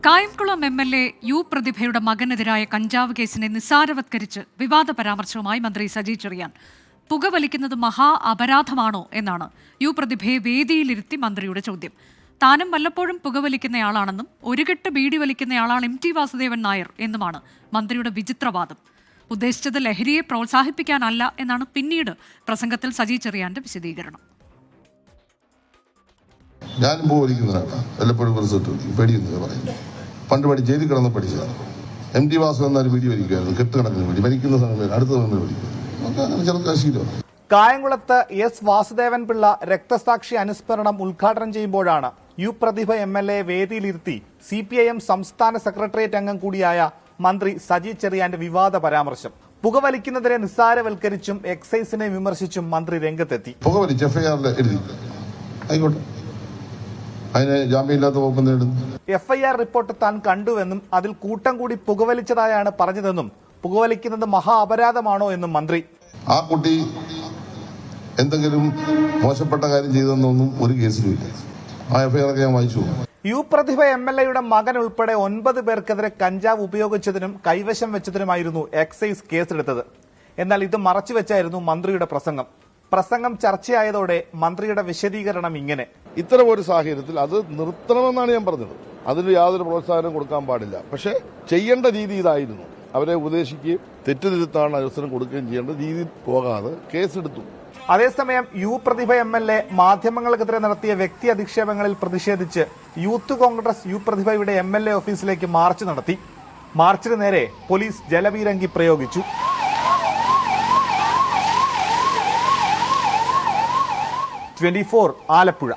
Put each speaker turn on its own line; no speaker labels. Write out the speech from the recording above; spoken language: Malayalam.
കായംകുളം എം.എൽ.എ. യു പ്രതിഭയുടെ മകനെതിരായ കഞ്ചാവ് കേസിനെ നിസ്സാരവത്കരിച്ച് വിവാദ പരാമർശവുമായി മന്ത്രി സജി ചെറിയാൻ. പുകവലിക്കുന്നത് മഹാ അപരാധമാണോ എന്നാണ് യു പ്രതിഭയെ വേദിയിലിരുത്തി മന്ത്രിയുടെ ചോദ്യം. താനും വല്ലപ്പോഴും പുകവലിക്കുന്നയാളാണെന്നും ഒരു കെട്ട് ബീഡി വലിക്കുന്നയാളാണ് MT വാസുദേവൻ നായർ എന്നുമാണ് മന്ത്രിയുടെ വിചിത്രവാദം. ഉദ്ദേശിച്ചത് ലഹരിയെ പ്രോത്സാഹിപ്പിക്കാനല്ല എന്നാണ് പിന്നീട് പ്രസംഗത്തിൽ സജി ചെറിയാന്റെ വിശദീകരണം.
ഞാനും പോയിരിക്കുന്നതാണ് വല്ലപ്പോഴും പേടിയുന്നത് പറയുന്നത്. പണ്ട് ജയിലിൽ കിടന്ന് പഠിച്ചതാണ്. MT വാസു എന്നാൽ വീഡിയോ വലിക്കുമായിരുന്നു. കെട്ടുകണക്കിന് വേണ്ടി മരിക്കുന്ന സമയത്ത് അടുത്ത സമയം വലിക്കും. അങ്ങനെ ചെറുക്കാശീലമാണ്.
കായംകുളത്ത് എസ് വാസുദേവൻ പിള്ള രക്തസാക്ഷി അനുസ്മരണം ഉദ്ഘാടനം ചെയ്യുമ്പോഴാണ് യു പ്രതിഭ MLA വേദിയിലിരുത്തി CPIM സംസ്ഥാന സെക്രട്ടേറിയറ്റ് അംഗം കൂടിയായ മന്ത്രി സജി ചെറിയാന്റെ വിവാദ പരാമർശം. പുകവലിക്കുന്നതിനെ നിസ്സാരവൽക്കരിച്ചും എക്സൈസിനെ വിമർശിച്ചും മന്ത്രി രംഗത്തെത്തി.
പുകവലിച്ച് FIR എഴുതി ആയിക്കോട്ടെ, അതിന് ജാമ്യമില്ലാത്ത വകുപ്പ് നേടുന്നു.
FIR റിപ്പോർട്ട് താൻ കണ്ടുവെന്നും അതിൽ കൂട്ടം കൂടി പുകവലിച്ചതായാണ് പറഞ്ഞതെന്നും പുകവലിക്കുന്നത് മഹാ അപരാധമാണോ എന്നും മന്ത്രി.
ആ കുട്ടി എന്തെങ്കിലും മോശപ്പെട്ട കാര്യം ചെയ്തെന്നൊന്നും ഒരു കേസിലുമില്ല. ആ FIR ഒക്കെ ഞാൻ വായിച്ചു.
യു പ്രതിഭ MLA-യുടെ മകൻ ഉൾപ്പെടെ 9 പേർക്കെതിരെ കഞ്ചാവ് ഉപയോഗിച്ചതിനും കൈവശം വെച്ചതിനുമായിരുന്നു എക്സൈസ് കേസെടുത്തത്. എന്നാൽ ഇത് മറച്ചുവെച്ചായിരുന്നു മന്ത്രിയുടെ പ്രസംഗം ചർച്ചയായതോടെ മന്ത്രിയുടെ വിശദീകരണം ഇങ്ങനെ:
ഇത്തരം ഒരു സാഹചര്യത്തിൽ അത് നിർത്തണമെന്നാണ് ഞാൻ പറഞ്ഞത്. അതിന് യാതൊരു പ്രോത്സാഹനം കൊടുക്കാൻ പാടില്ല. പക്ഷെ ചെയ്യേണ്ട രീതി ഇതായിരുന്നു. അവരെ ഉപദേശിക്കുകയും തെറ്റുതിരുത്താണ് അവസരം കൊടുക്കുകയും ചെയ്യേണ്ട രീതിയിൽ പോകാതെ കേസെടുത്തു.
അതേസമയം യു പ്രതിഭ MLA മാധ്യമങ്ങൾക്കെതിരെ നടത്തിയ വ്യക്തി അധിക്ഷേപങ്ങളിൽ പ്രതിഷേധിച്ച് യൂത്ത് കോൺഗ്രസ് യു പ്രതിഭയുടെ MLA ഓഫീസിലേക്ക് മാർച്ച് നടത്തി. മാർച്ചിന് നേരെ പോലീസ് ജലപീരങ്കി പ്രയോഗിച്ചു. 24 ആലപ്പുഴ.